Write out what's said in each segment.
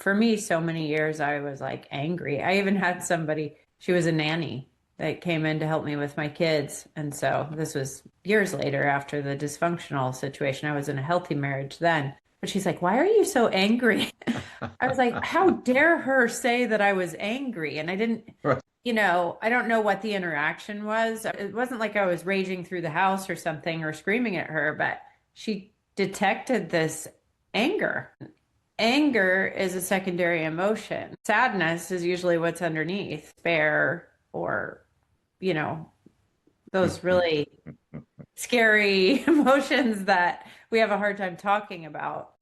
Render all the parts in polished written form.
for me, so many years I was like angry. I even had somebody, she was a nanny that came in to help me with my kids. And so this was years later after the dysfunctional situation. I was in a healthy marriage then. But she's like, "Why are you so angry?" I was like, "How dare her say that I was angry?" And I didn't, Right. I don't know what the interaction was. It wasn't like I was raging through the house or something or screaming at her, but she detected this anger. Anger is a secondary emotion. Sadness is usually what's underneath, despair, or, you know, those really scary emotions that we have a hard time talking about.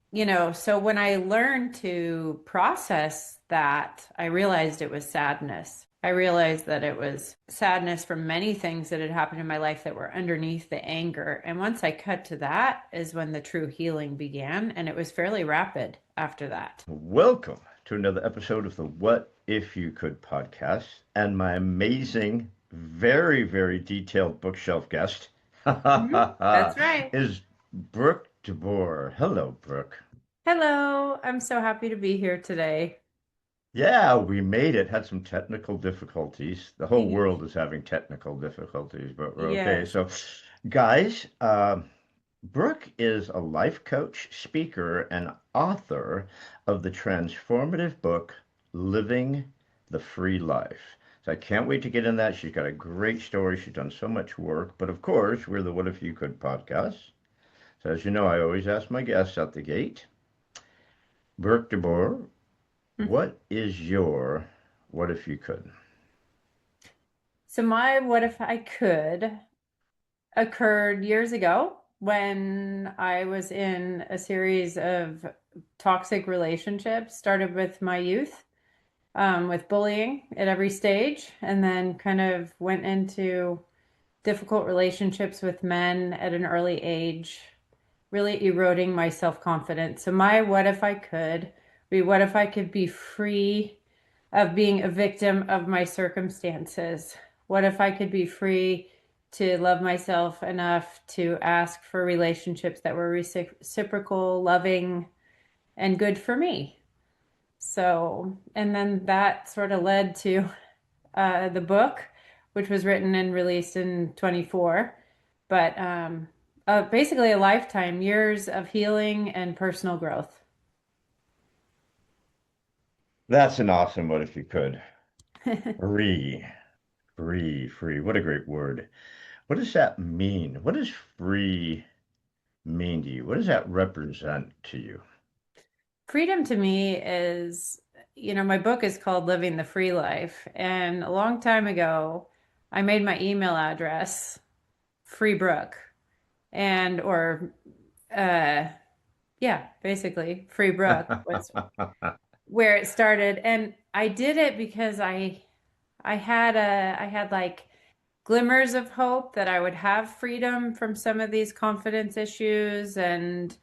So when I learned to process that, I realized it was sadness. I realized that it was sadness from many things that had happened in my life that were underneath the anger. And once I cut to that is when the true healing began. And it was fairly rapid after that. Welcome to another episode of the What If You Could podcast and my amazing, very, very detailed bookshelf guest Mhm. That's right. is Brooke DeBoer. Hello, Brooke. Hello. I'm so happy to be here today. Yeah, we made it. Had some technical difficulties. The whole Yeah. world is having technical difficulties, but we're okay. Yes. So, guys, Brooke is a life coach, speaker, and author of the transformative book, Living the Free Life. So I can't wait to get in that. She's got a great story. She's done so much work. But of course, we're the What If You Could podcast. So as you know, I always ask my guests at the gate, Brooke DeBoer, what is your What If You Could? So my what if I could occurred years ago when I was in a series of toxic relationships, started with my youth, with bullying at every stage, and then kind of went into difficult relationships with men at an early age, really eroding my self-confidence. So my what if I could be what if I could be free of being a victim of my circumstances? What if I could be free to love myself enough to ask for relationships that were reciprocal, loving, and good for me? So, and then that sort of led to the book, which was written and released in 24. But basically, a lifetime, years of healing and personal growth. That's an awesome What If You Could. Free, free, free. What a great word. What does that mean? What does free mean to you? What does that represent to you? Freedom to me is, my book is called Living the Free Life. And a long time ago, I made my email address Free Brooke or, uh, yeah, basically Free Brooke was where it started. And I did it because I had like glimmers of hope that I would have freedom from some of these confidence issues and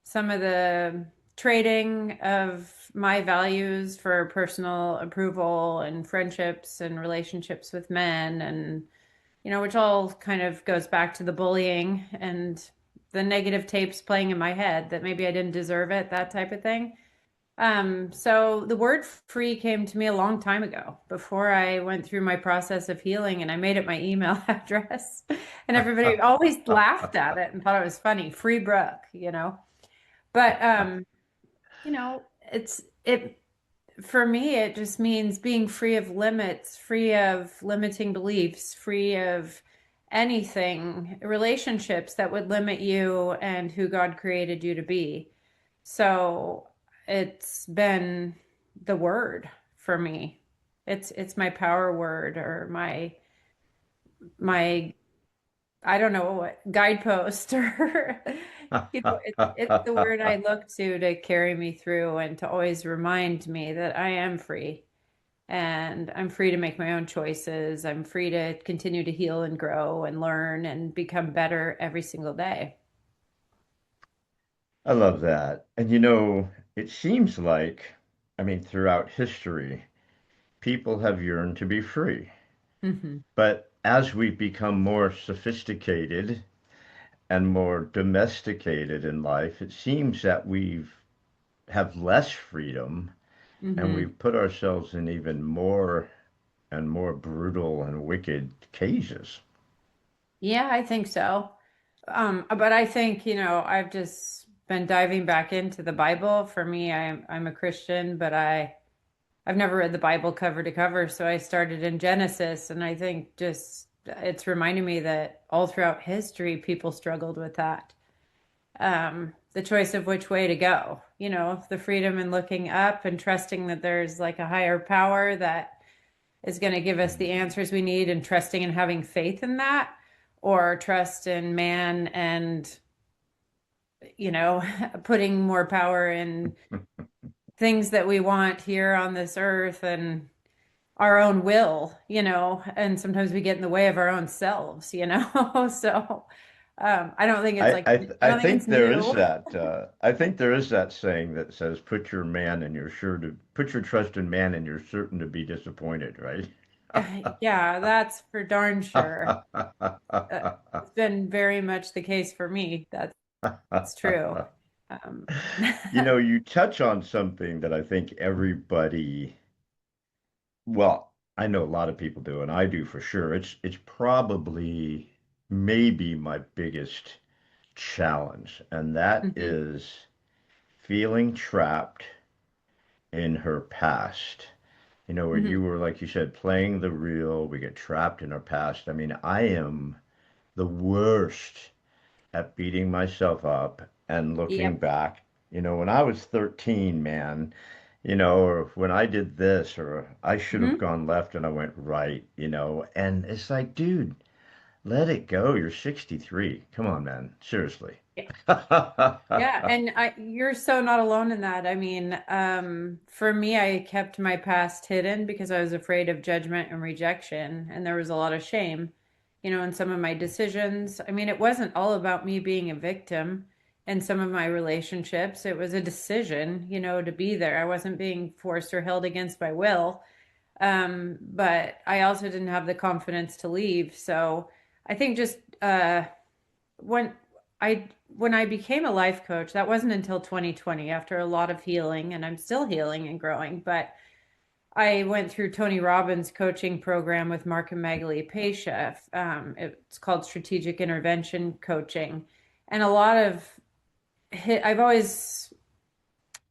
some of the trading of my values for personal approval and friendships and relationships with men, and which all kind of goes back to the bullying and the negative tapes playing in my head that maybe I didn't deserve it, that type of thing. So the word free came to me a long time ago before I went through my process of healing, and I made it my email address. And everybody always laughed at it and thought it was funny. Free Brooke. But it for me it just means being free of limits, free of limiting beliefs, free of anything, relationships that would limit you and who God created you to be. So it's been the word for me. It's my power word or my I don't know what guidepost or it's the word I look to carry me through and to always remind me that I am free and I'm free to make my own choices. I'm free to continue to heal and grow and learn and become better every single day. I love that. And it seems like, I mean, throughout history, people have yearned to be free. Hmm. But as we become more sophisticated and more domesticated in life, it seems that we've have less freedom and Hmm. we've put ourselves in even more and more brutal and wicked cages. Yeah, I think so. But I think, I've just been diving back into the Bible. For me, I'm a Christian, but I've never read the Bible cover to cover, so I started in Genesis, and I think just it's reminding me that all throughout history, people struggled with that. The choice of which way to go, the freedom in looking up and trusting that there's like a higher power that is going to give us the answers we need, and trusting and having faith in that, or trust in man and, putting more power in things that we want here on this earth and our own will, and sometimes we get in the way of our own selves. So I don't think it's I I don't think it's think there is new. that I think there is that saying that says put your trust in man and you're certain to be disappointed, right? Yeah, that's for darn sure. It's been very much the case for me. That's true. Um, You know, you touch on something that I think everybody, well, I know a lot of people do, and I do for sure. It's probably maybe my biggest challenge, and that mhm, is feeling trapped in her past. You know, where mhm. you were, like you said, playing the real, we get trapped in our past. I mean, I am the worst at beating myself up and looking Yep. back. You know, when I was 13, man, or when I did this, or I should have Mhm. gone left and I went right, and it's like, dude, let it go. You're 63. Come on, man. Seriously. Yeah, and you're so not alone in that. I mean, for me, I kept my past hidden because I was afraid of judgment and rejection, and there was a lot of shame, in some of my decisions. I mean, it wasn't all about me being a victim in some of my relationships. It was a decision, to be there. I wasn't being forced or held against my will. But I also didn't have the confidence to leave. So I think just when when I became a life coach, that wasn't until 2020 after a lot of healing, and I'm still healing and growing, but I went through Tony Robbins' coaching program with Mark and Magali Pasha. It's called Strategic Intervention Coaching. And a lot of I've always,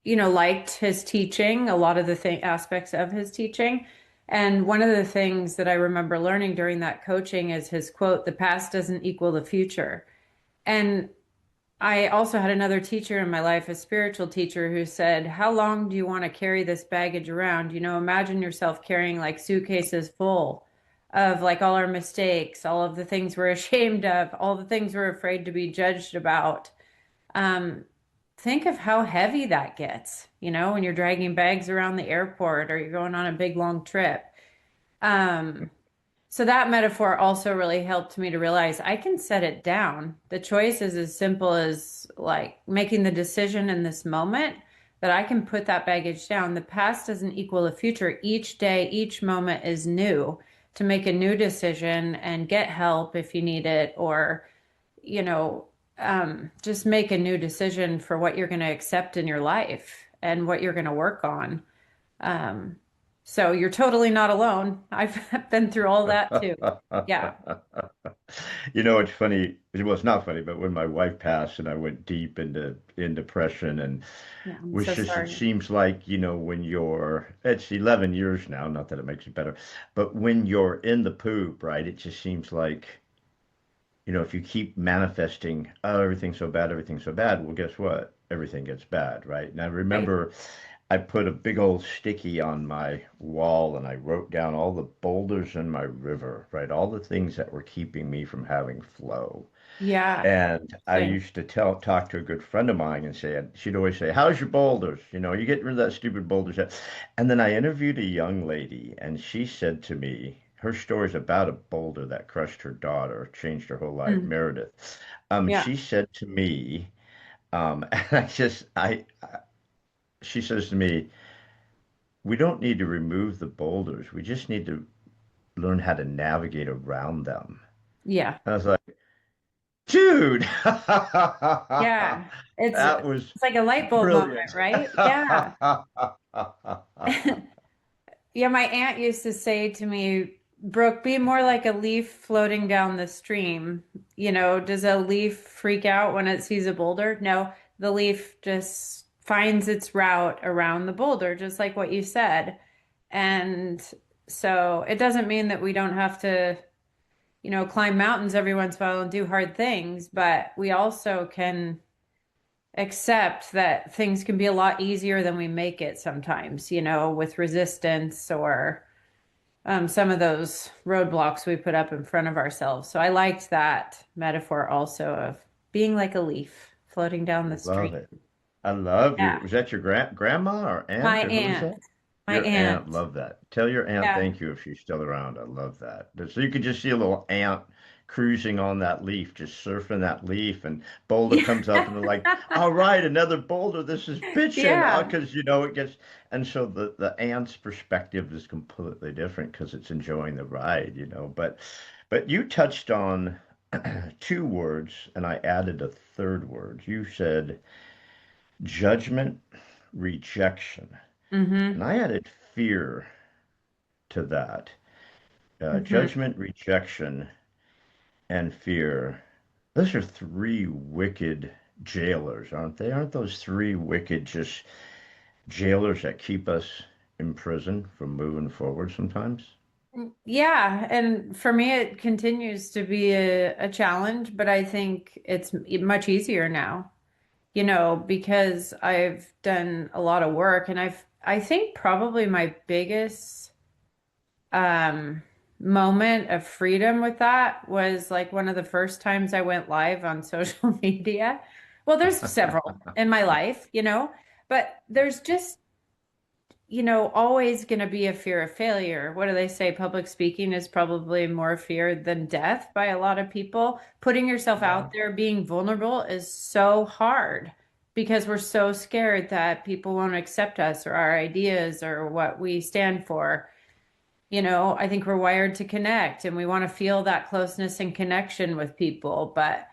liked his teaching, a lot of the aspects of his teaching. And one of the things that I remember learning during that coaching is his quote, "The past doesn't equal the future." And I also had another teacher in my life, a spiritual teacher, who said, "How long do you want to carry this baggage around? Imagine yourself carrying like suitcases full of like all our mistakes, all of the things we're ashamed of, all the things we're afraid to be judged about. Um, think of how heavy that gets, when you're dragging bags around the airport or you're going on a big long trip." Um, so that metaphor also really helped me to realize I can set it down. The choice is as simple as like making the decision in this moment that I can put that baggage down. The past doesn't equal the future. Each day, each moment is new to make a new decision and get help if you need it, or, you know, just make a new decision for what you're going to accept in your life and what you're going to work on. Um, so you're totally not alone. I've been through all that too. Yeah. It's funny. Well, it's not funny, but when my wife passed and I went deep in depression and Yeah, I'm was so just, it sorry. seems like, when it's 11 years now, not that it makes it better, but when you're in the poop, right, it just seems like, if you keep manifesting, oh, everything's so bad, well, guess what? Everything gets bad, right? And I Right. remember I put a big old sticky on my wall and I wrote down all the boulders in my river, right? All the things that were keeping me from having flow. Yeah. And I Same. used to talk to a good friend of mine and she'd always say, "How's your boulders? You get rid of that stupid boulders." And then I interviewed a young lady and she said to me, her story's about a boulder that crushed her daughter, changed her whole life, Mm. Meredith. Yeah. She said to me, and she says to me, "We don't need to remove the boulders. We just need to learn how to navigate around them." Yeah. And I was like, dude, Yeah. It's that was it's like a light bulb moment, brilliant. right? Yeah. Yeah, my aunt used to say to me, Brooke, be more like a leaf floating down the stream. Does a leaf freak out when it sees a boulder? No, the leaf just finds its route around the boulder, just like what you said. And so it doesn't mean that we don't have to, climb mountains every once in a while and do hard things, but we also can accept that things can be a lot easier than we make it sometimes, with resistance or some of those roadblocks we put up in front of ourselves. So I liked that metaphor also of being like a leaf floating down the Love stream. it. I love Yeah. your, was that your grandma or aunt My or who was aunt, that? my Your aunt, aunt. love that. Tell your aunt Yeah. thank you if she's still around. I love that. So you could just see a little ant cruising on that leaf, just surfing that leaf, and boulder Yeah. comes up and they're like, all right, another boulder. This is bitching. Yeah. Because it gets, and so the ant's perspective is completely different because it's enjoying the ride. But you touched on two words, and I added a third word. You said judgment, rejection. And Mm-hmm. I added fear to that. Mm-hmm. Judgment, rejection, and fear. Those are three wicked jailers, aren't they? Aren't those three wicked just jailers that keep us in prison from moving forward sometimes? Yeah, and for me, it continues to be a challenge, but I think it's much easier now, because I've done a lot of work and I think probably my biggest um, moment of freedom with that was like one of the first times I went live on social media. Well, there's several in my life, but there's just always going to be a fear of failure. What do they say? Public speaking is probably more feared than death by a lot of people. Putting yourself Yeah. out there, being vulnerable is so hard because we're so scared that people won't accept us or our ideas or what we stand for. I think we're wired to connect and we want to feel that closeness and connection with people. But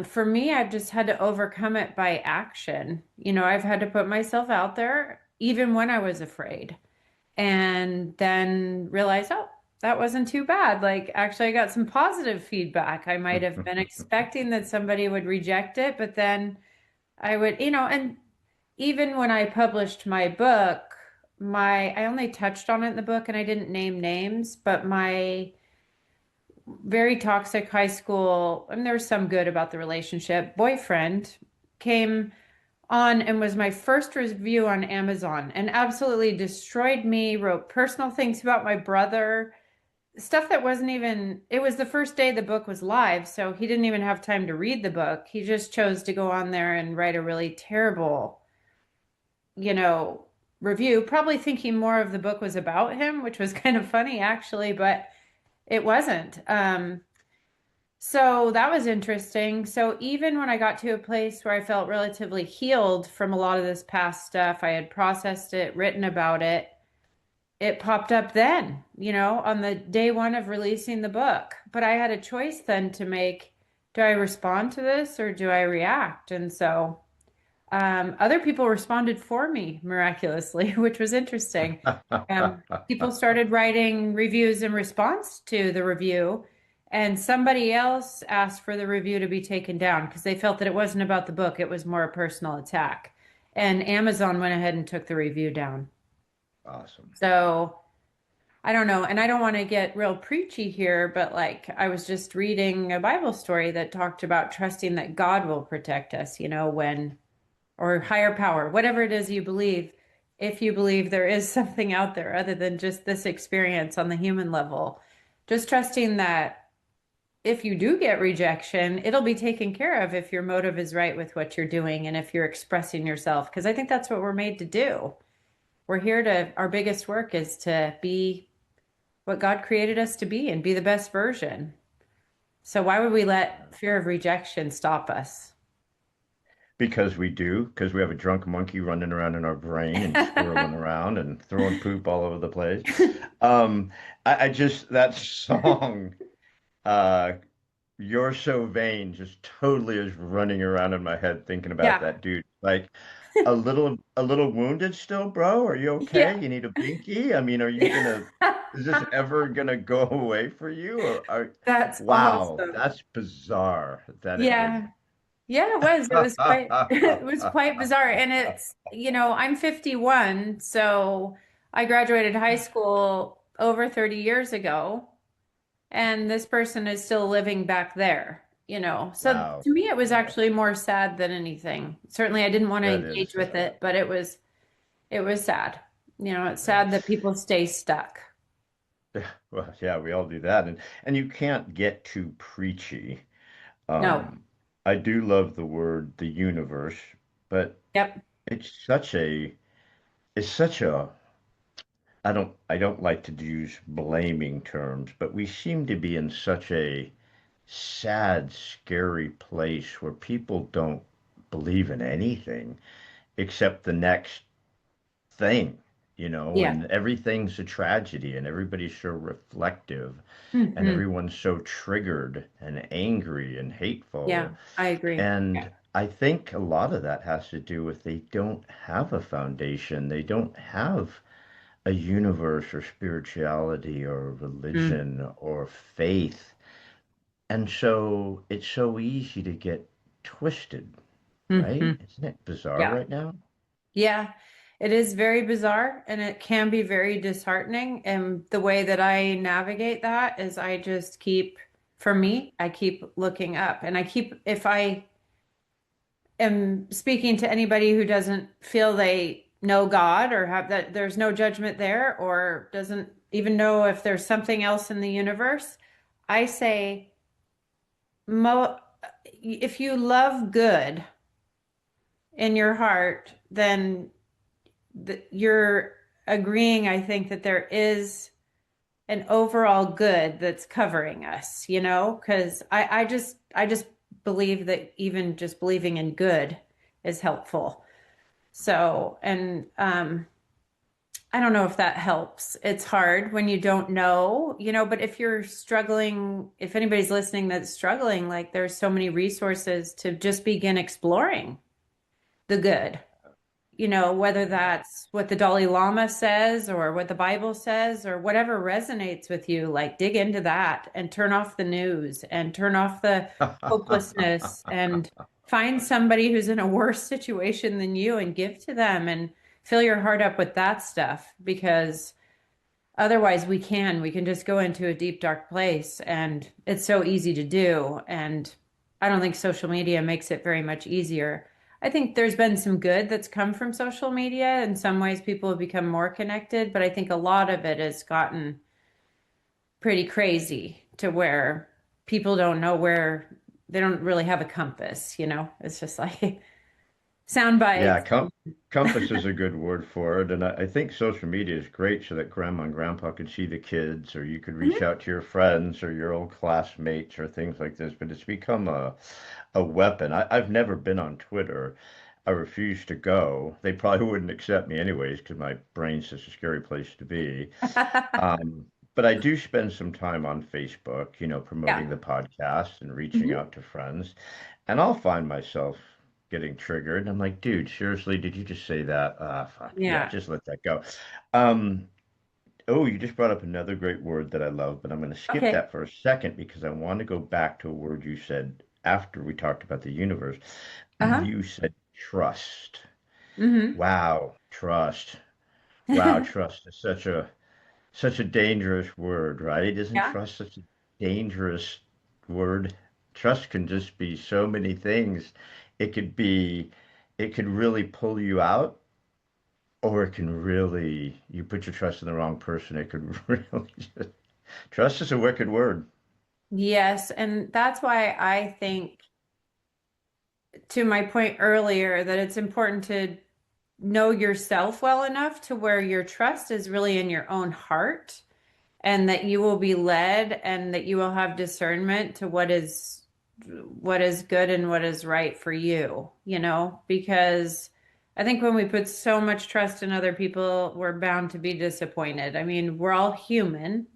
for me, I've just had to overcome it by action. I've had to put myself out there even when I was afraid and then realize, oh, that wasn't too bad. Like, actually, I got some positive feedback. I might have been expecting that somebody would reject it, but then I would, and even when I published my book, I only touched on it in the book and I didn't name names, but my very toxic high school, and there was some good about the relationship, boyfriend came on and was my first review on Amazon and absolutely destroyed me, wrote personal things about my brother, stuff that wasn't even, it was the first day the book was live, so he didn't even have time to read the book. He just chose to go on there and write a really terrible, you know, review, probably thinking more of the book was about him, which was kind of funny actually, but it wasn't. So that was interesting. So even when I got to a place where I felt relatively healed from a lot of this past stuff, I had processed it, written about it, it popped up then, on the day one of releasing the book. But I had a choice then to make, do I respond to this or do I react? And so other people responded for me miraculously, which was interesting. People started writing reviews in response to the review, and somebody else asked for the review to be taken down because they felt that it wasn't about the book, it was more a personal attack. And Amazon went ahead and took the review down. Awesome. So I don't know, and I don't want to get real preachy here, but like I was just reading a Bible story that talked about trusting that God will protect us, when or higher power, whatever it is you believe, if you believe there is something out there other than just this experience on the human level, just trusting that if you do get rejection, it'll be taken care of if your motive is right with what you're doing and if you're expressing yourself. Because I think that's what we're made to do. We're here to, our biggest work is to be what God created us to be and be the best version. So why would we let fear of rejection stop us? Because we have a drunk monkey running around in our brain and squirreling around and throwing poop all over the place. I just, that song, uh, You're So Vain, just totally is running around in my head thinking about Yeah. that dude. Like, a little wounded still, bro? Are you Yeah. okay? You need a binky? I mean, is this ever gonna go away for you? That's Wow, awesome. that's bizarre that it would. Yeah. Yeah, it was. It was quite it was quite bizarre. And it's, I'm 51, so I graduated high school over 30 years ago, and this person is still living back there. So Wow, to me it was wow, actually more sad than anything. Certainly I didn't want to that is engage with sad. it, but it was sad. It's sad that That's people stay stuck. well, yeah, we all do that, and you can't get too preachy. No. Um, I do love the word the universe, but Yep. it's such a it's such a I don't like to use blaming terms, but we seem to be in such a sad, scary place where people don't believe in anything except the next thing, Yeah. and everything's a tragedy and everybody's so reflective and Hmm. everyone's so triggered and angry and Yeah, hateful. I agree. And Yeah. I think a lot of that has to do with they don't have a foundation. They don't have a universe or spirituality or Mm. religion or faith. And so it's so easy to get twisted, right? Hmm. Isn't it bizarre Yeah. right now? Yeah, it is very bizarre and it can be very disheartening. And the way that I navigate that is I just keep, for me, I keep looking up and if I am speaking to anybody who doesn't feel they know God or have that, there's no judgment there or doesn't even know if there's something else in the universe, I say, mo if you love good in your heart, then you're agreeing, I think, that there is an overall good that's covering us, because I just believe that even just believing in good is helpful. So, and I don't know if that helps. It's hard when you don't know, but if you're struggling, if anybody's listening that's struggling, like there's so many resources to just begin exploring the good, whether Yeah. that's what the Dalai Lama says or what the Bible says or whatever resonates with you, like dig into that and turn off the news and turn off the hopelessness and find somebody who's in a worse situation than you and give to them and fill your heart up with that stuff because otherwise we can just go into a deep dark place and it's so easy to do and I don't think social media makes it very much easier. I think there's been some good that's come from social media. In some ways people have become more connected, but I think a lot of it has gotten pretty crazy to where people don't know where they don't really have a compass. It's just like sound Yeah, bites. compass is a good word for it. And I think social media is great so that grandma and grandpa can see the kids, or you could reach Mhm. out to your friends or your old classmates or things like this. But it's become a weapon. I've never been on Twitter. I refuse to go. They probably wouldn't accept me anyways because my brain's such a scary place to be. Um, but I do spend some time on Facebook, promoting Yeah. the podcast and reaching Mhm. out to friends. And I'll find myself getting triggered. I'm like, dude, seriously, did you just say that? Ah, fuck. Yeah, Yeah. just let that go. Um, oh, you just brought up another great word that I love, but I'm going to skip Okay. that for a second because I want to go back to a word you said after we talked about the universe. Uh-huh. You said trust. Hmm. Wow, trust. Wow, trust is such a dangerous word, right? Isn't Yeah. trust such a dangerous word? Trust can just be so many things. It could be, it could really pull you out, or it can really, you put your trust in the wrong person. It could really just, trust is a wicked word. Yes, and that's why I think, to my point earlier, that it's important to know yourself well enough to where your trust is really in your own heart and that you will be led and that you will have discernment to what is good and what is right for you, because I think when we put so much trust in other people, we're bound to be disappointed. I mean, we're all human.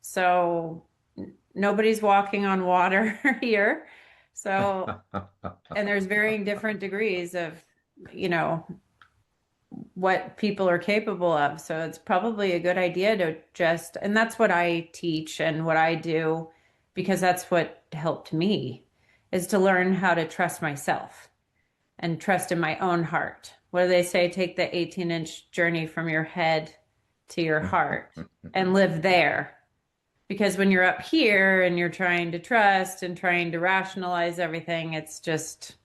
So nobody's walking on water here. So, and there's varying different degrees of you know, what people are capable of. So it's probably a good idea to just, and that's what I teach and what I do, because that's what helped me, is to learn how to trust myself and trust in my own heart. What do they say? Take the 18-inch journey from your head to your heart and live there. Because when you're up here and you're trying to trust and trying to rationalize everything, it's just,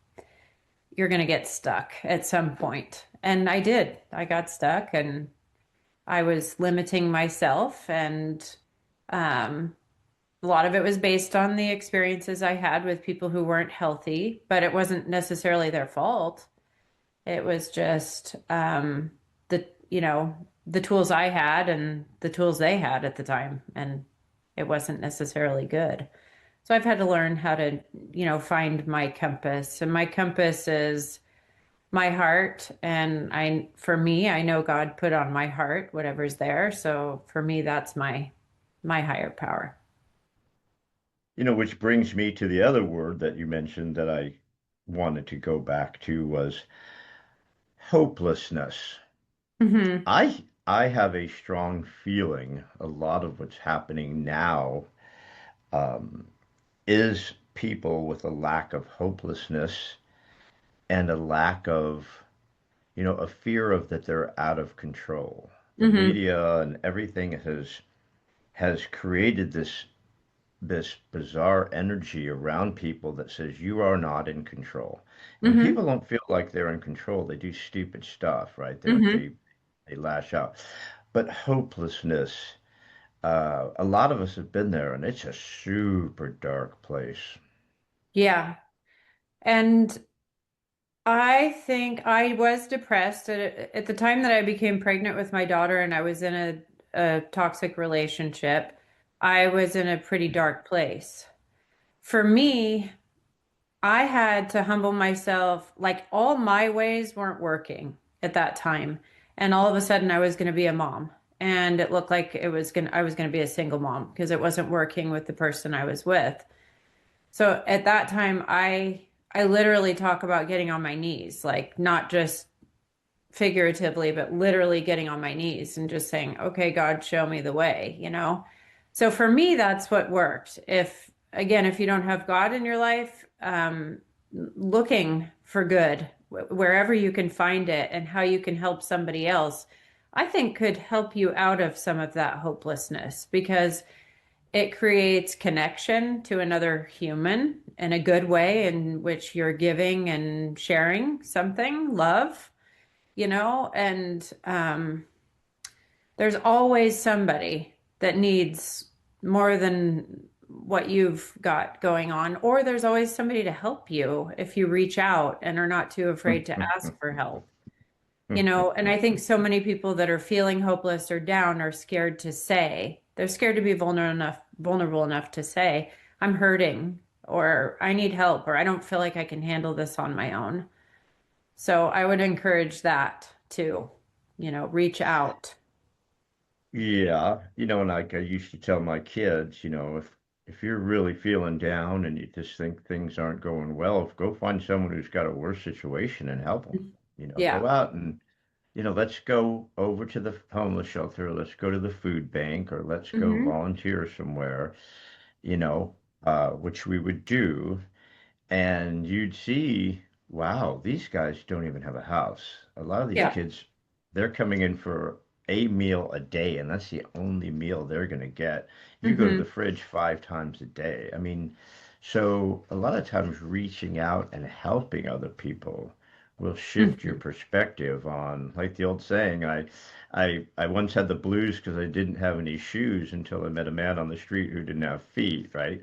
you're going to get stuck at some point. And I did. I got stuck and I was limiting myself. And um, a lot of it was based on the experiences I had with people who weren't healthy, but it wasn't necessarily their fault. It was just the tools I had and the tools they had at the time. And it wasn't necessarily good. So I've had to learn how to, find my compass. And my compass is my heart. And for me, I know God put on my heart whatever's there. So for me, that's my higher power. Which brings me to the other word that you mentioned that I wanted to go back to was hopelessness. Hmm. I have a strong feeling a lot of what's happening now um, is people with a lack of hopelessness and a lack of, a fear of that they're out of control. The Hmm. media and everything has created this bizarre energy around people that says you are not in control. And when people Hmm. don't feel like they're in control, they do stupid stuff, right? They Hmm. they they lash out. But hopelessness, a lot of us have been there, and it's a super dark place. Yeah. And I think I was depressed at the time that I became pregnant with my daughter and I was in a toxic relationship. I was in a pretty dark place. For me, I had to humble myself. Like all my ways weren't working at that time. And all of a sudden I was going to be a mom. And it looked like I was going to be a single mom because it wasn't working with the person I was with. So at that time, I literally talk about getting on my knees, like not just figuratively, but literally getting on my knees and just saying, "Okay, God, show me the way." So for me, that's what worked. If you don't have God in your life, looking for good wherever you can find it and how you can help somebody else, I think could help you out of some of that hopelessness because it creates connection to another human in a good way in which you're giving and sharing something, love, and there's always somebody that needs more than what you've got going on, or there's always somebody to help you if you reach out and are not too afraid to ask for help. And I think so many people that are feeling hopeless or down are scared to say, they're scared to be vulnerable enough to say, I'm hurting, or I need help, or I don't feel like I can handle this on my own. So I would encourage that too, reach out. Yeah, and like I used to tell my kids, if you're really feeling down and you just think things aren't going well, go find someone who's got a worse situation and help them. Go Yeah. out and let's go over to the homeless shelter, let's go to the food bank, or let's go Hmm. volunteer somewhere, which we would do. And you'd see, wow, these guys don't even have a house. A lot of these Yeah. kids, they're coming in for a meal a day, and that's the only meal they're going to get. You go to the Hmm. fridge 5 times a day. I mean, so a lot of times reaching out and helping other people will shift your Hmm. perspective on, like the old saying, I once had the blues because I didn't have any shoes until I met a man on the street who didn't have feet, right?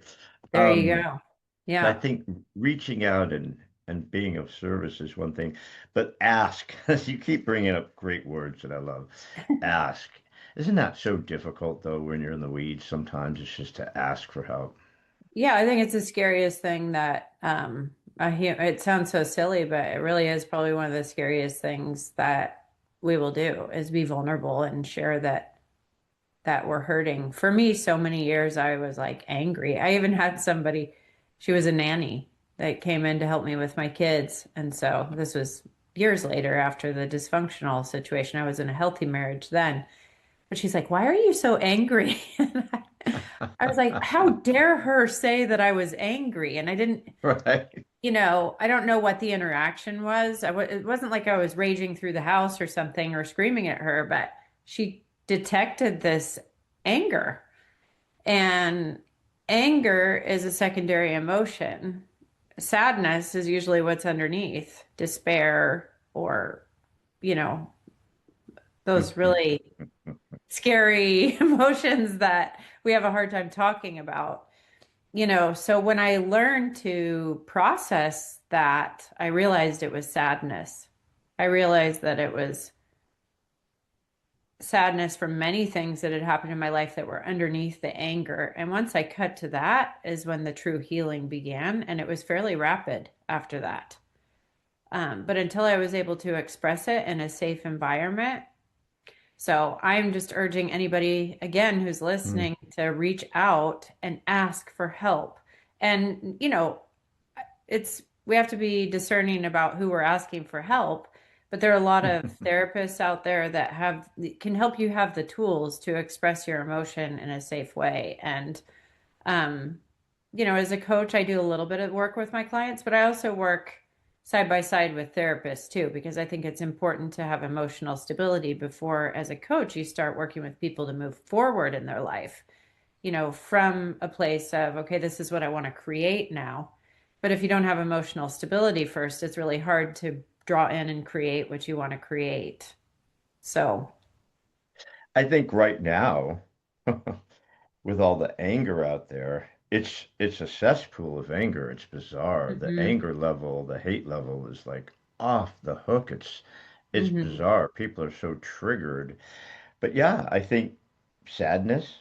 There you Um, go. I Yeah. think reaching out and being of service is one thing, but ask. You keep bringing up great words that I love. Ask. Isn't that so difficult though when you're in the weeds? Sometimes it's just to ask for help. Yeah, I think it's the scariest thing that it sounds so silly, but it really is probably one of the scariest things that we will do is be vulnerable and share that we're hurting. For me, so many years I was like angry. I even had somebody, she was a nanny that came in to help me with my kids. And so this was years later after the dysfunctional situation. I was in a healthy marriage then. But she's like, "Why are you so angry?" And I was like, "How dare her say that I was angry?" And I didn't, Right. I don't know what the interaction was. It wasn't like I was raging through the house or something or screaming at her, but she detected this anger. And anger is a secondary emotion. Sadness is usually what's underneath, despair or, you know, those really scary emotions that we have a hard time talking about. So when I learned to process that, I realized it was sadness. I realized that it was sadness from many things that had happened in my life that were underneath the anger. And once I cut to that is when the true healing began. And it was fairly rapid after that. But until I was able to express it in a safe environment, so I'm just urging anybody, again, who's Mm. listening to reach out and ask for help. And, we have to be discerning about who we're asking for help, but there are a lot of therapists out there that can help you have the tools to express your emotion in a safe way. And um, as a coach, I do a little bit of work with my clients, but I also work side by side with therapists too, because I think it's important to have emotional stability before, as a coach, you start working with people to move forward in their life, from a place of, okay, this is what I want to create now. But if you don't have emotional stability first, it's really hard to draw in and create what you want to create. So, I think right now, with all the anger out there, it's a cesspool of anger. It's bizarre. The hmm anger level, the hate level is like off the hook. It's hmm bizarre. People are so triggered. But yeah, I think sadness,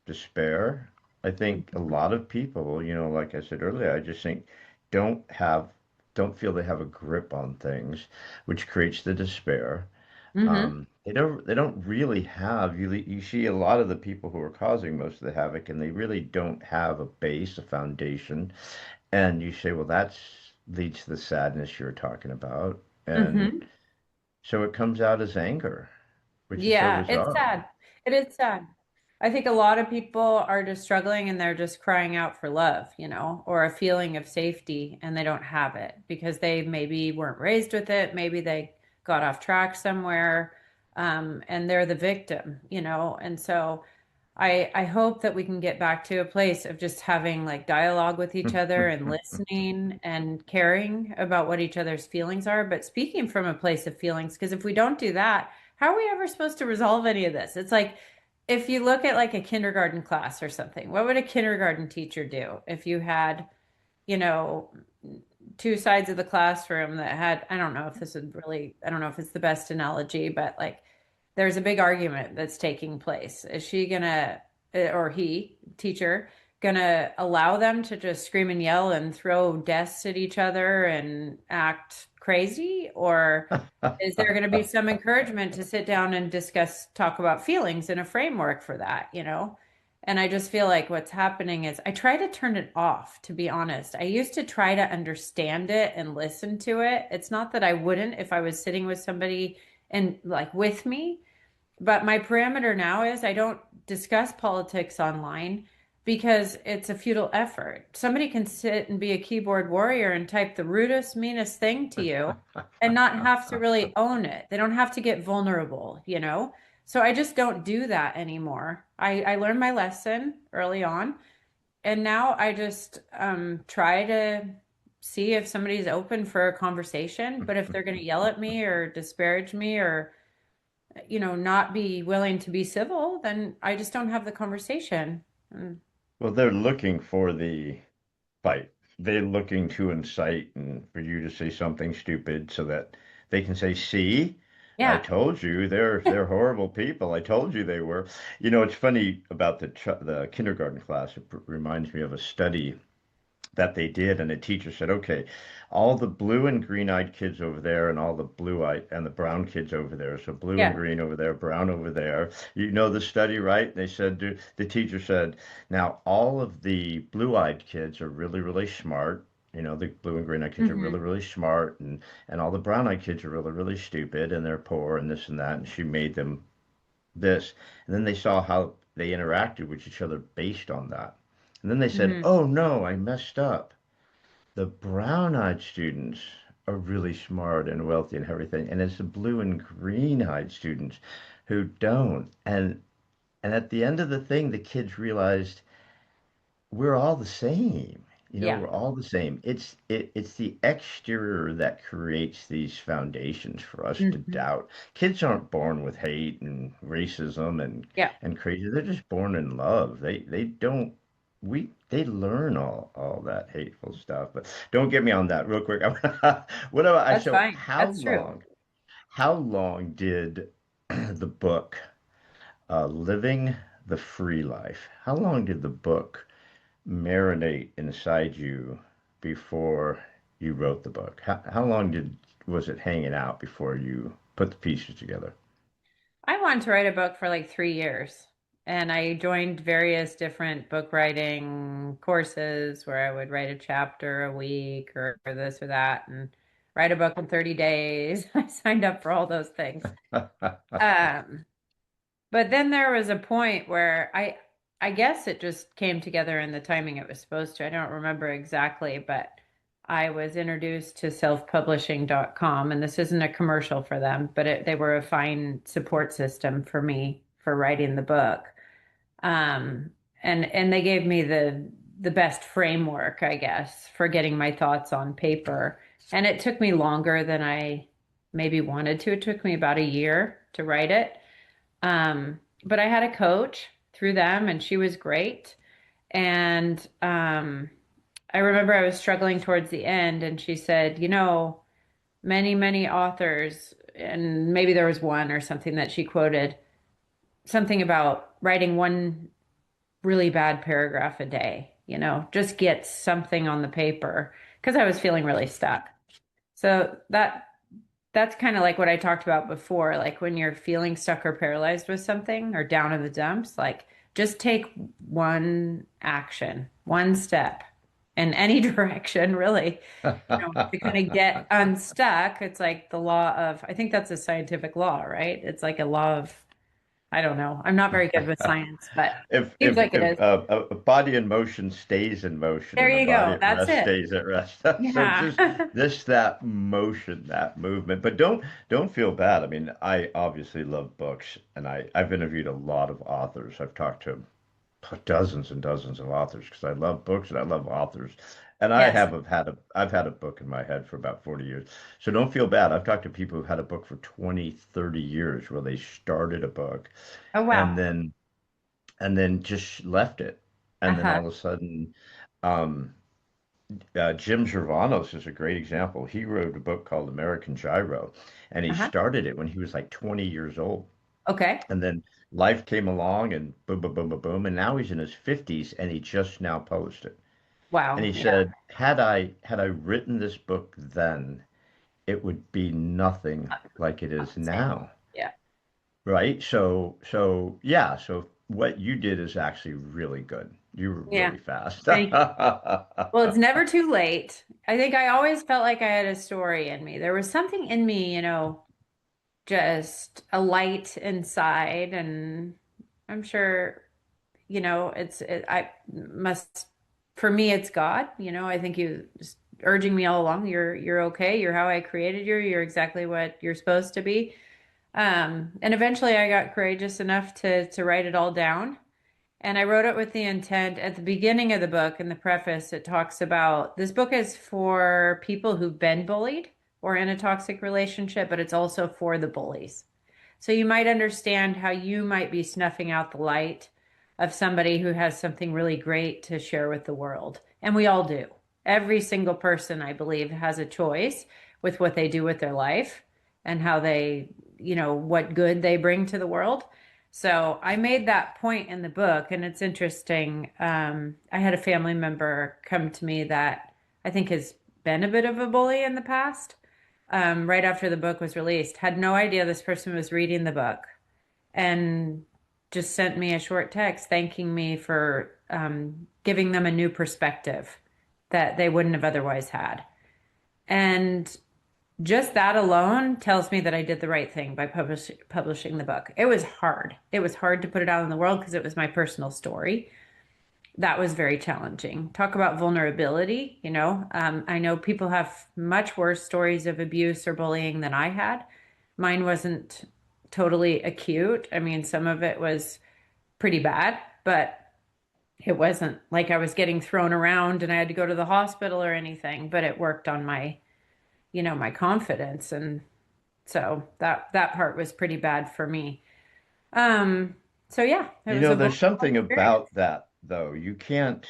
despair. I think a lot of people, like I said earlier, I just think don't have don't feel they have a grip on things, which creates the despair. hmm They don't really have you see a lot of the people who are causing most of the havoc, and they really don't have a base, a foundation. And you say, well, that's leads to the sadness you're talking about, and hmm so it comes out as anger, which is so Yeah, it's bizarre. sad. It is sad. I think a lot of people are just struggling and they're just crying out for love, or a feeling of safety, and they don't have it because they maybe weren't raised with it. Maybe they got off track somewhere, and they're the victim, And so I hope that we can get back to a place of just having like dialogue with each other and listening and caring about what each other's feelings are, but speaking from a place of feelings. Because if we don't do that, how are we ever supposed to resolve any of this? It's like if you look at like a kindergarten class or something, what would a kindergarten teacher do if you had, you know, two sides of the classroom that had, I don't know if it's the best analogy, but like there's a big argument that's taking place. Is she gonna, or he, teacher, gonna allow them to just scream and yell and throw desks at each other and act crazy? Or is there going to be some encouragement to sit down and talk about feelings in a framework for that? And I just feel like what's happening is I try to turn it off, to be honest. I used to try to understand it and listen to it. It's not that I wouldn't if I was sitting with somebody and like with me, but my parameter now is I don't discuss politics online because it's a futile effort. Somebody can sit and be a keyboard warrior and type the rudest, meanest thing to you and not have to really own it. They don't have to get vulnerable. So I just don't do that anymore. I learned my lesson early on, and now I just try to see if somebody's open for a conversation. But if they're going to yell at me or disparage me or not be willing to be civil, then I just don't have the conversation. Mm. Well, they're looking for the fight. They're looking to incite and for you to say something stupid so that they can say, "See, I Yeah. told you they're horrible people. I told you they were." It's funny about the kindergarten class. It reminds me of a study that they did, and the teacher said, "Okay, all the blue and green-eyed kids over there, and all the blue-eyed and the brown kids over there. So blue and Yeah. green over there, brown over there. You know the study, right?" They said the teacher said, "Now all of the blue-eyed kids are really, really smart." The blue and green eyed kids are really, Hmm. really smart, and all the brown eyed kids are really, really stupid, and they're poor, and this and that. And she made them this. And then they saw how they interacted with each other based on that. And then they said, Hmm. oh no, I messed up. The brown-eyed students are really smart and wealthy and everything, and it's the blue and green-eyed students who don't. And at the end of the thing, the kids realized we're all the same. Yeah. We're all the same. It's the exterior that creates these foundations for us to Hmm. doubt. Kids aren't born with hate and racism Yeah. and crazy. They're just born in love. They don't they learn all that hateful stuff. But don't get me on that real quick. What about I That's so fine. That's true. how long did the book Living the Free Life, how long did the book marinate inside you before you wrote the book? How long did was it hanging out before you put the pieces together? I wanted to write a book for like 3 years, and I joined various different book writing courses where I would write a chapter a week or this or that and write a book in 30 days. I signed up for all those things. Um, but then there was a point where I guess it just came together in the timing it was supposed to. I don't remember exactly, but I was introduced to selfpublishing.com, and this isn't a commercial for them, but they were a fine support system for me for writing the book. Um, and they gave me the best framework, I guess, for getting my thoughts on paper. And it took me longer than I maybe wanted to. It took me about a year to write it. But I had a coach through them, and she was great. And I remember I was struggling towards the end, and she said, many, many authors, and maybe there was one or something that she quoted, something about writing one really bad paragraph a day, just get something on the paper because I was feeling really stuck. So that's kind of like what I talked about before, like when you're feeling stuck or paralyzed with something or down in the dumps, like just take one action, one step in any direction, really, to kind of get unstuck. It's like the law of, I think that's a scientific law, right? It's like a law of, I don't know. I'm not very good with science, but If seems if like it is. if a body in motion stays in motion There and a you body go. at That's rest it. stays at rest. So Yeah. just this that motion, that movement. But don't feel bad. I mean, I obviously love books, and I've interviewed a lot of authors. I've talked to dozens and dozens of authors because I love books and I love authors. And Yes. I've had a book in my head for about 40 years. So don't feel bad. I've talked to people who've had a book for 20, 30 years where they started a book Oh, and wow. then just left it. And then Uh-huh. all of a sudden, um, Jim Gervanos is a great example. He wrote a book called American Gyro, and he Uh-huh. started it when he was like 20 years old. Okay. And then life came along and boom, boom, boom, boom, boom. And now he's in his 50s and he just now published it. And Wow. he Yeah. said, had I written this book then, it would be nothing like it Not is the same. now. Yeah. Right? So yeah, so what you did is actually really good. You were Yeah. really fast. Thank you. Well, it's never too late. I think I always felt like I had a story in me. There was something in me, just a light inside, and I'm sure, I must, for me, it's God. I think you just urging me all along, you're okay. You're how I created you. You're exactly what you're supposed to be. And eventually I got courageous enough to write it all down. And I wrote it with the intent at the beginning of the book, in the preface, it talks about this book is for people who've been bullied or in a toxic relationship, but it's also for the bullies. So you might understand how you might be snuffing out the light of somebody who has something really great to share with the world. And we all do. Every single person, I believe, has a choice with what they do with their life and how they, what good they bring to the world. So I made that point in the book, and it's interesting. I had a family member come to me that I think has been a bit of a bully in the past. Right after the book was released, had no idea this person was reading the book, and just sent me a short text thanking me for giving them a new perspective that they wouldn't have otherwise had. And just that alone tells me that I did the right thing by publishing the book. It was hard. It was hard to put it out in the world because it was my personal story. That was very challenging. Talk about vulnerability, you know. I know people have much worse stories of abuse or bullying than I had. Mine wasn't totally acute. I mean, some of it was pretty bad, but it wasn't like I was getting thrown around and I had to go to the hospital or anything, but it worked on my, my confidence. And so that part was pretty bad for me. Um, so yeah, it You was know, a there's vulnerable something experience. about that, though. You can't,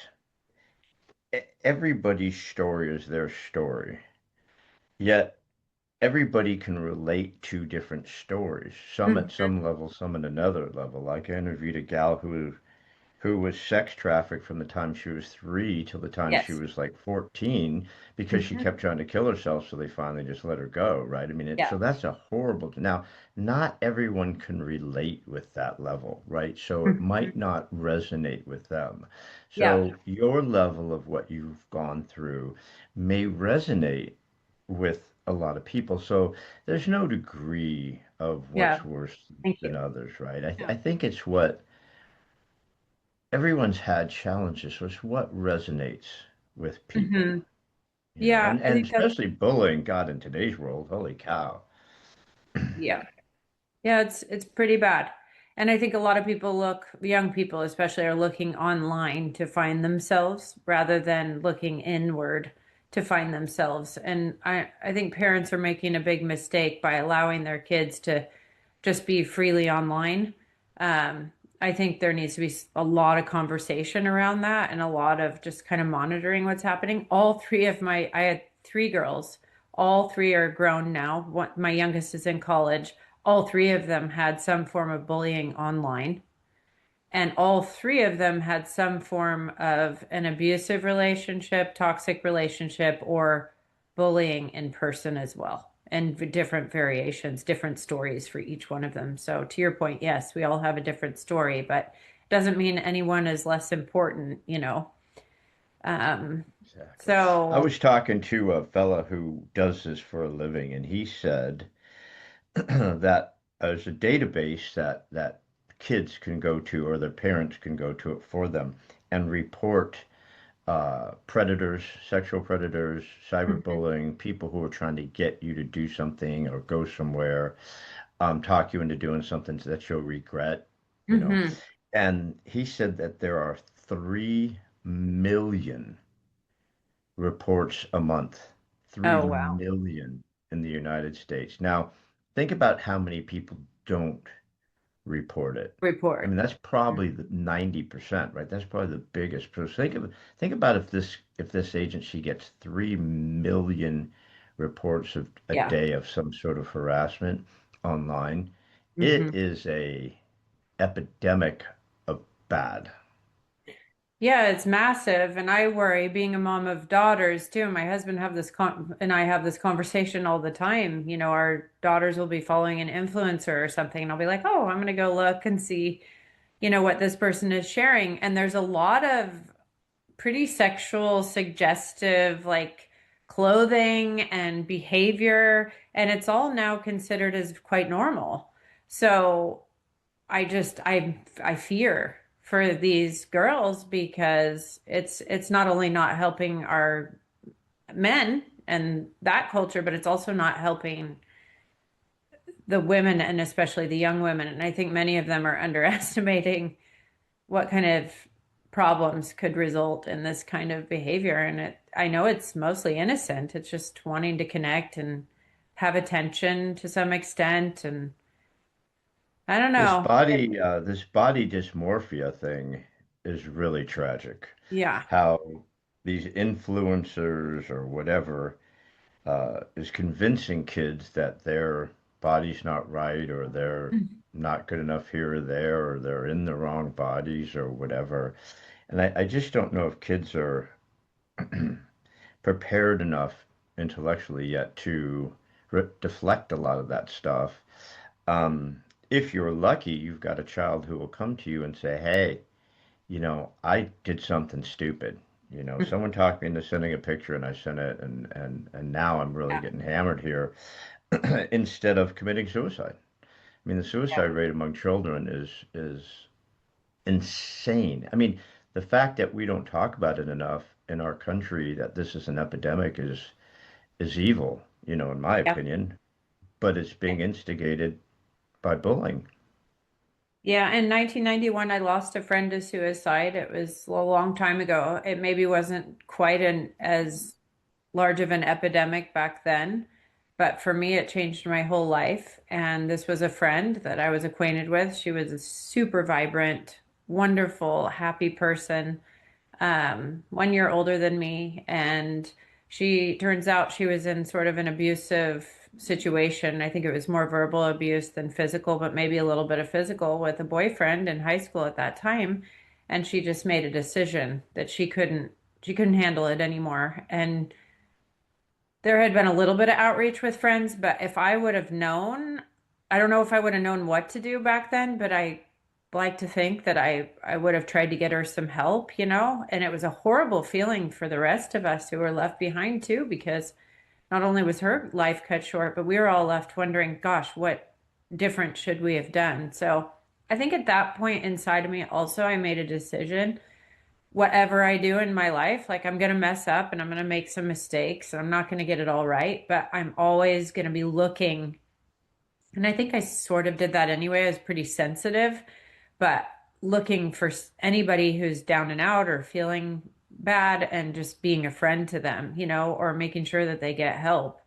everybody's story is their story, yet everybody can relate to different stories, some at Mhm. some level, some at another level. Like I interviewed a gal who was sex trafficked from the time she was 3 till the time she Yes. was like 14 because she Hmm. kept trying to kill herself, so they finally just let her go, right? I mean, Yeah. so that's a horrible. Now, not everyone can relate with that level, right? So it Mhm. might not resonate with them. Yeah. So your level of what you've gone through may resonate with a lot of people. So there's no degree of Yeah. what's worse Thank than you. others, right? Yeah. I think it's what everyone's had challenges, so it's what resonates with Hmm. people, you know, Yeah. I and think that's, especially bullying, God, in today's world, holy cow. yeah. Yeah, it's pretty bad. And I think a lot of people young people especially, are looking online to find themselves rather than looking inward to find themselves. And I think parents are making a big mistake by allowing their kids to just be freely online. I think there needs to be a lot of conversation around that and a lot of just kind of monitoring what's happening. I had three girls. All three are grown now. My youngest is in college. All three of them had some form of bullying online. And all three of them had some form of an abusive relationship, toxic relationship, or bullying in person as well. And different variations, different stories for each one of them. So, to your point, yes, we all have a different story, but it doesn't mean anyone is less important. Um, Exactly. I so, was talking to a fella who does this for a living, and he said that there's a database that kids can go to or their parents can go to it for them and report predators, sexual predators, mhm, cyberbullying, people who are trying to get you to do something or go somewhere, talk you into doing something that you'll regret, you know. mhm. And he said that there are 3 million reports a month, 3 Oh, wow. million in the United States. Now, think about how many people don't report it. I Report. mean, that's probably the 90%, right? That's probably the biggest. So think about if this agency gets 3 million reports of a Yeah. day of some sort of harassment online. It Mhm. is a epidemic of bad. Yeah, it's massive, and I worry being a mom of daughters too. My husband have this con and I have this conversation all the time. Our daughters will be following an influencer or something, and I'll be like, "Oh, I'm gonna go look and see, what this person is sharing." And there's a lot of pretty sexual, suggestive, like clothing and behavior, and it's all now considered as quite normal. So I fear for these girls because it's not only not helping our men and that culture, but it's also not helping the women and especially the young women. And I think many of them are underestimating what kind of problems could result in this kind of behavior. And I know it's mostly innocent. It's just wanting to connect and have attention to some extent. And I don't know. This body dysmorphia thing is really tragic. Yeah. How these influencers or whatever is convincing kids that their body's not right or they're not good enough here or there or they're in the wrong bodies or whatever. And I just don't know if kids are prepared enough intellectually yet to deflect a lot of that stuff. If you're lucky, you've got a child who will come to you and say, "Hey, I did something stupid. Someone talked me into sending a picture and I sent it and now I'm really Yeah, getting hammered here instead of committing suicide. I mean, the yeah, suicide rate among children is insane. I mean, the fact that we don't talk about it enough in our country that this is an epidemic is evil, in my yeah. opinion, but it's being instigated by bullying. Yeah, in 1991, I lost a friend to suicide. It was a long time ago. It maybe wasn't quite an as large of an epidemic back then, but for me, it changed my whole life. And this was a friend that I was acquainted with. She was a super vibrant, wonderful, happy person, 1 year older than me. And she turns out she was in sort of an abusive situation. I think it was more verbal abuse than physical, but maybe a little bit of physical with a boyfriend in high school at that time. And she just made a decision that she couldn't handle it anymore. And there had been a little bit of outreach with friends, but if I would have known, I don't know if I would have known what to do back then, but I like to think that I would have tried to get her some help, and it was a horrible feeling for the rest of us who were left behind too, because not only was her life cut short, but we were all left wondering, gosh, what different should we have done? So I think at that point inside of me, also, I made a decision whatever I do in my life, like I'm going to mess up and I'm going to make some mistakes and I'm not going to get it all right, but I'm always going to be looking. And I think I sort of did that anyway. I was pretty sensitive, but looking for anybody who's down and out or feeling bad and just being a friend to them, or making sure that they get help.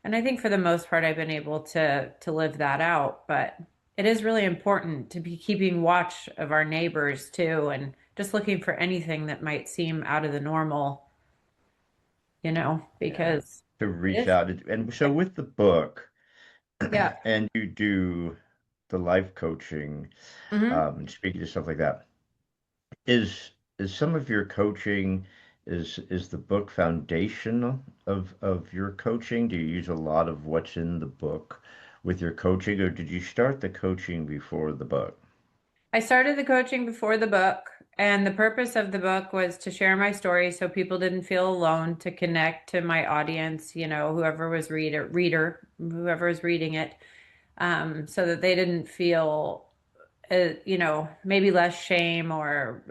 And I think for the most part, I've been able to live that out. But it is really important to be keeping watch of our neighbors too, and just looking for anything that might seem out of the normal, Yeah. because To it reach is. out. And so with the book, Yeah. and you do the life coaching, Hmm. and speaking to stuff like that, is some of your coaching, is the book foundational of your coaching? Do you use a lot of what's in the book with your coaching, or did you start the coaching before the book? I started the coaching before the book, and the purpose of the book was to share my story so people didn't feel alone, to connect to my audience, whoever was whoever was reading it, so that they didn't feel maybe less shame or,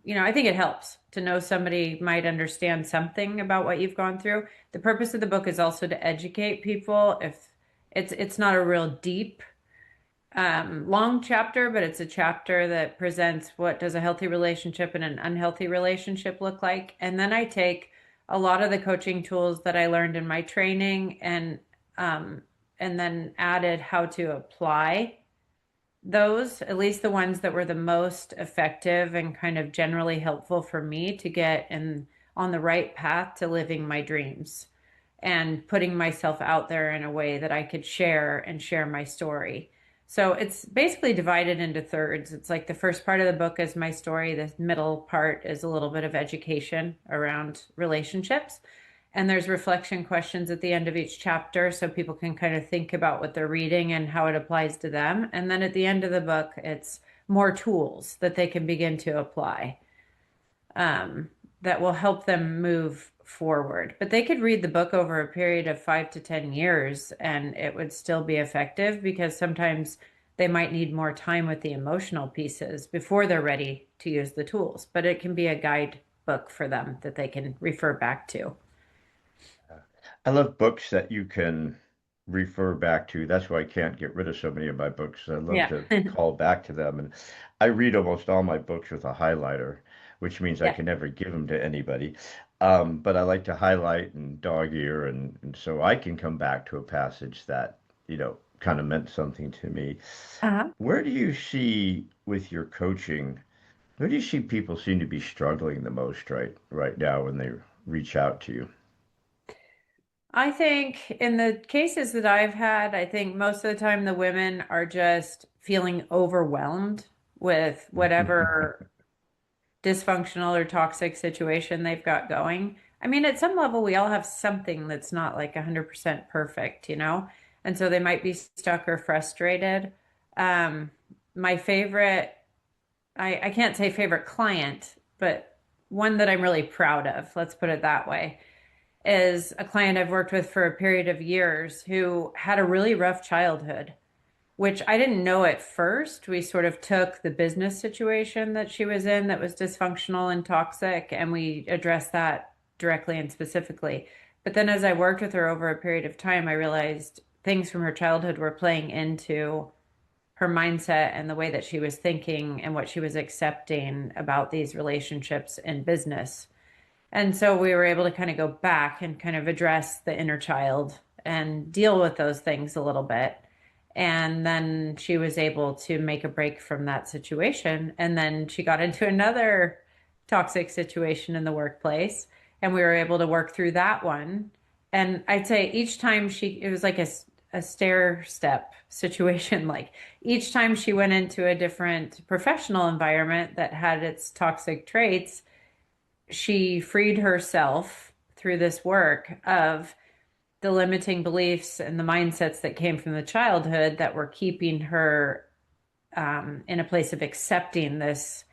I think it helps to know somebody might understand something about what you've gone through. The purpose of the book is also to educate people. If it's not a real deep, long chapter, but it's a chapter that presents what does a healthy relationship and an unhealthy relationship look like. And then I take a lot of the coaching tools that I learned in my training um, and then added how to apply those, at least the ones that were the most effective and kind of generally helpful for me to get in on the right path to living my dreams and putting myself out there in a way that I could share my story. So it's basically divided into thirds. It's like the first part of the book is my story, the middle part is a little bit of education around relationships. And there's reflection questions at the end of each chapter so people can kind of think about what they're reading and how it applies to them. And then at the end of the book, it's more tools that they can begin to apply, um, that will help them move forward. But they could read the book over a period of 5 to 10 years and it would still be effective, because sometimes they might need more time with the emotional pieces before they're ready to use the tools. But it can be a guide book for them that they can refer back to. I love books that you can refer back to. That's why I can't get rid of so many of my books. I love Yeah. to call back to them. And I read almost all my books with a highlighter, which means I Yeah. can never give them to anybody. But I like to highlight and dog ear, and so I can come back to a passage that, kind of meant something to me. Uh-huh. Where do you see with your coaching, where do you see people seem to be struggling the most right now when they reach out to you? I think in the cases that I've had, I think most of the time the women are just feeling overwhelmed with whatever dysfunctional or toxic situation they've got going. I mean, at some level, we all have something that's not like 100% perfect, And so they might be stuck or frustrated. Um, my favorite, I can't say favorite client, but one that I'm really proud of, let's put it that way, is a client I've worked with for a period of years who had a really rough childhood, which I didn't know at first. We sort of took the business situation that she was in that was dysfunctional and toxic, and we addressed that directly and specifically. But then as I worked with her over a period of time, I realized things from her childhood were playing into her mindset and the way that she was thinking and what she was accepting about these relationships in business. And so we were able to kind of go back and kind of address the inner child and deal with those things a little bit. And then she was able to make a break from that situation. And then she got into another toxic situation in the workplace. And we were able to work through that one. And I'd say each time it was like a stair step situation. Like each time she went into a different professional environment that had its toxic traits, she freed herself through this work of the limiting beliefs and the mindsets that came from the childhood that were keeping her in a place of accepting this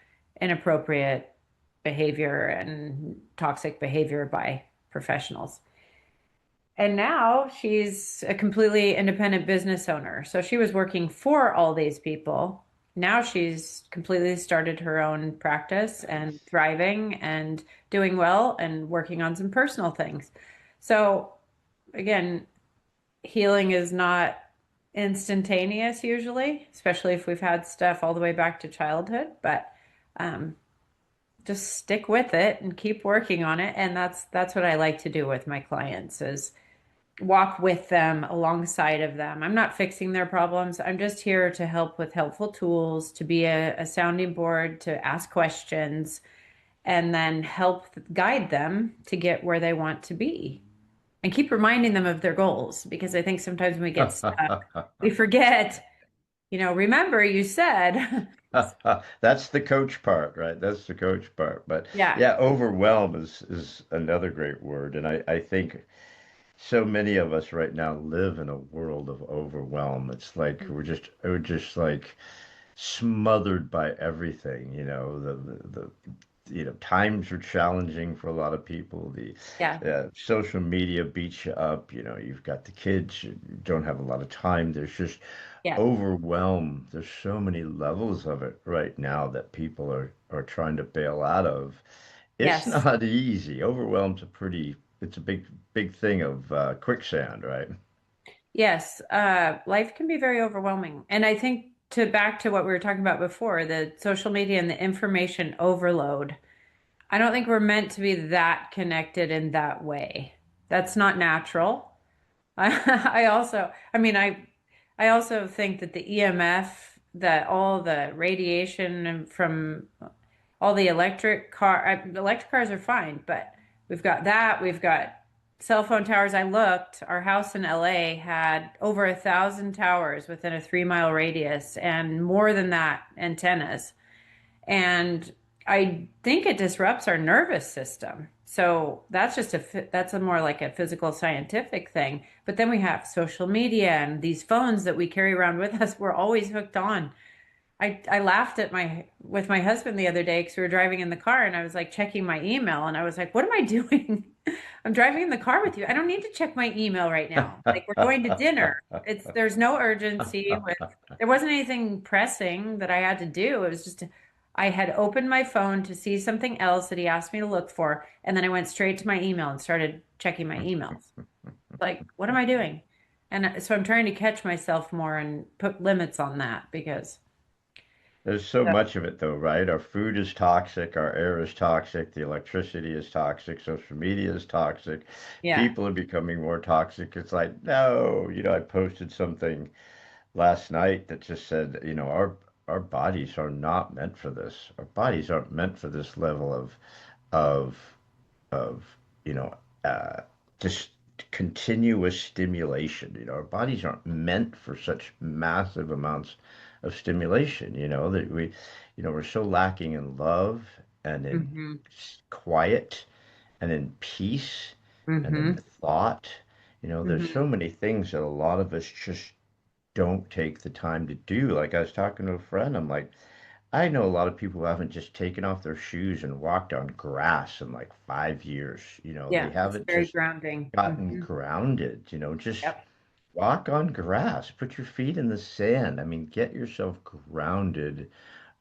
inappropriate behavior and toxic behavior by professionals. And now she's a completely independent business owner. So she was working for all these people. Now she's completely started her own practice and Nice. thriving and doing well and working on some personal things. So again, healing is not instantaneous usually, especially if we've had stuff all the way back to childhood, but um, just stick with it and keep working on it. And that's what I like to do with my clients is walk with them alongside of them. I'm not fixing their problems. I'm just here to help with helpful tools, to be a sounding board, to ask questions, and then help guide them to get where they want to be. And keep reminding them of their goals because I think sometimes when we get stuck, we forget, remember you said, That's the coach part, right? That's the coach part. But yeah. yeah, overwhelm is another great word. And I think so many of us right now live in a world of overwhelm. It's like we're just like smothered by everything, times are challenging for a lot of people. The Yeah. social media beats you up. You've got the kids, you don't have a lot of time. There's just Yeah. overwhelm. There's so many levels of it right now that people are trying to bail out of. It's Yes. not easy. Overwhelm's it's a big thing of quicksand, right? Yes. Life can be very overwhelming. And I think back to what we were talking about before, the social media and the information overload. I don't think we're meant to be that connected in that way. That's not natural. I also think that the EMF, that all the radiation from all the electric cars are fine, but we've got that. We've got cell phone towers. I looked, our house in LA had over 1,000 towers within a 3 mile radius and more than that antennas. And I think it disrupts our nervous system. So that's a more like a physical scientific thing. But then we have social media and these phones that we carry around with us. We're always hooked on. I laughed at my with my husband the other day because we were driving in the car and I was like checking my email and I was like, what am I doing? I'm driving in the car with you. I don't need to check my email right now. Like we're going to dinner. There's no urgency with there wasn't anything pressing that I had to do. It was just I had opened my phone to see something else that he asked me to look for, and then I went straight to my email and started checking my emails. Like, what am I doing? And so I'm trying to catch myself more and put limits on that because There's so much of it though, right? Our food is toxic, our air is toxic, the electricity is toxic, social media is toxic, yeah. people are becoming more toxic. It's like, no, I posted something last night that just said, our bodies are not meant for this. Our bodies aren't meant for this level of of you know uh, just continuous stimulation. Our bodies aren't meant for such massive amounts of stimulation. That we're so lacking in love and in Hmm. quiet and in peace and in Hmm. thought. There's Hmm. so many things that a lot of us just don't take the time to do. Like I was talking to a friend, I'm like, I know a lot of people who haven't just taken off their shoes and walked on grass in like 5 years. They Yeah, it's haven't very just grounding. gotten grounded. Just Yep. walk on grass, put your feet in the sand. I mean, get yourself grounded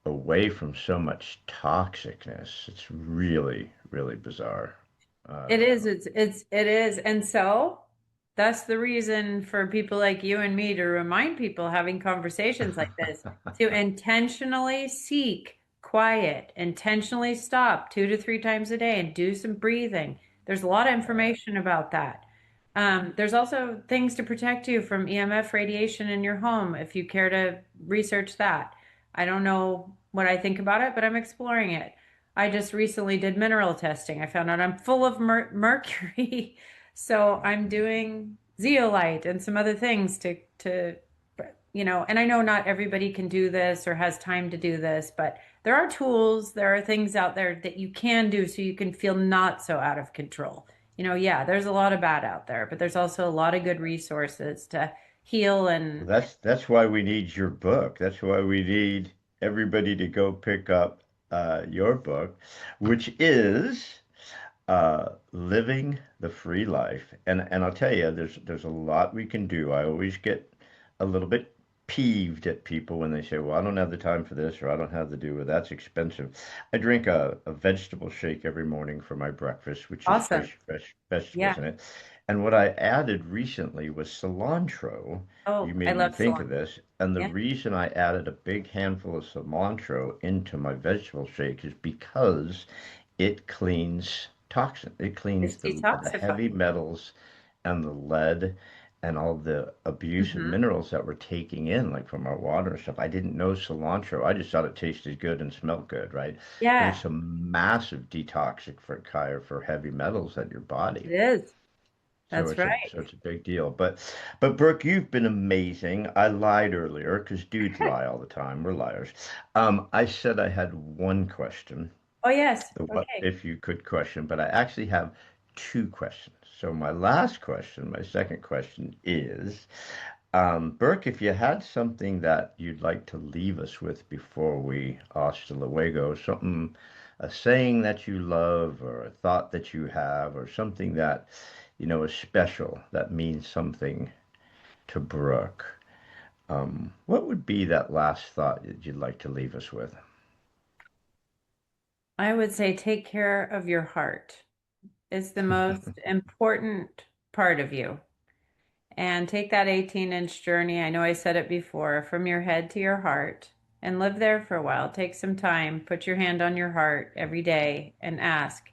away from so much toxicness. It's really, really bizarre. It Uh, is. It is. And so that's the reason for people like you and me to remind people having conversations like this to intentionally seek quiet, intentionally stop 2 to 3 times a day and do some breathing. There's a lot of yeah. information about that. There's also things to protect you from EMF radiation in your home if you care to research that. I don't know what I think about it, but I'm exploring it. I just recently did mineral testing. I found out I'm full of mercury. So I'm doing zeolite and some other things and I know not everybody can do this or has time to do this, but there are tools, there are things out there that you can do so you can feel not so out of control. Yeah, there's a lot of bad out there, but there's also a lot of good resources to heal Well, and that's why we need your book. That's why we need everybody to go pick up your book, which is Living the Free Life. And I'll tell you, there's a lot we can do. I always get a little bit peeved at people when they say, "Well, I don't have the time for this," or "I don't have the do with that's expensive." I drink a vegetable shake every morning for my breakfast, which is awesome. fresh vegetables Yeah. in it. And what I added recently was cilantro. You Oh, I made me love think cilantro. of this. And the Yeah. reason I added a big handful of cilantro into my vegetable shake is because it cleans toxin. It cleans It's the heavy detoxifying. metals and the lead and all the abusive Hmm. minerals that we're taking in, like from our water and stuff. I didn't know cilantro. I just thought it tasted good and smelled good, right? But Yeah, it's a massive detoxifier for heavy metals in your it body. is. So That's right. it's a big deal. But Brooke, you've been amazing. I lied earlier because dudes lie all the time. We're liars. I said I had one question, Oh, yes. the what Okay. if you could question, but I actually have two questions. So my last question, my second question is, Burke, if you had something that you'd like to leave us with before we hasta luego, something, a saying that you love or a thought that you have or something that, is special, that means something to Brooke, what would be that last thought that you'd like to leave us with? I would say take care of your heart. It's the most important part of you. And take that 18-inch journey. I know I said it before, from your head to your heart and live there for a while. Take some time, put your hand on your heart every day and ask,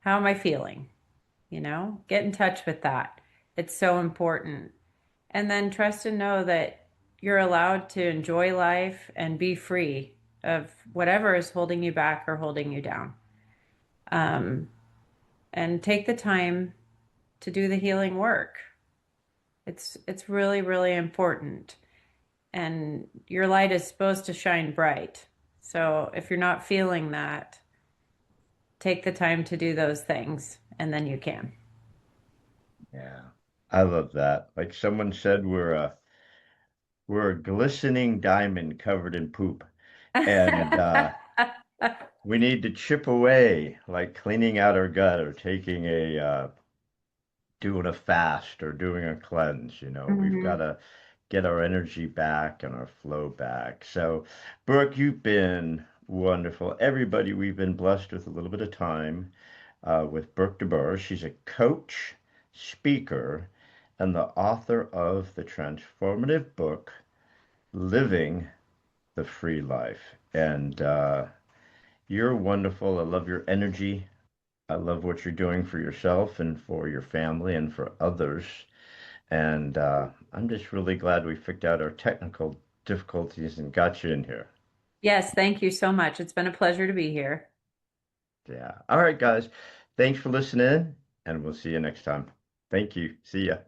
how am I feeling? Get in touch with that. It's so important. And then trust and know that you're allowed to enjoy life and be free of whatever is holding you back or holding you down. Um, and take the time to do the healing work. It's really, really important. And your light is supposed to shine bright. So if you're not feeling that, take the time to do those things and then you can. Yeah, I love that. Like someone said, we're a glistening diamond covered in poop, and we need to chip away, like cleaning out our gut or taking doing a fast or doing a cleanse. We've got Mhm. to get our energy back and our flow back. So, Brooke, you've been wonderful. Everybody, we've been blessed with a little bit of time with Brooke DeBoer. She's a coach, speaker, and the author of the transformative book, Living the Free Life. And you're wonderful. I love your energy. I love what you're doing for yourself and for your family and for others. And I'm just really glad we figured out our technical difficulties and got you in here. Yes, thank you so much. It's been a pleasure to be here. Yeah. All right, guys. Thanks for listening, and we'll see you next time. Thank you. See ya.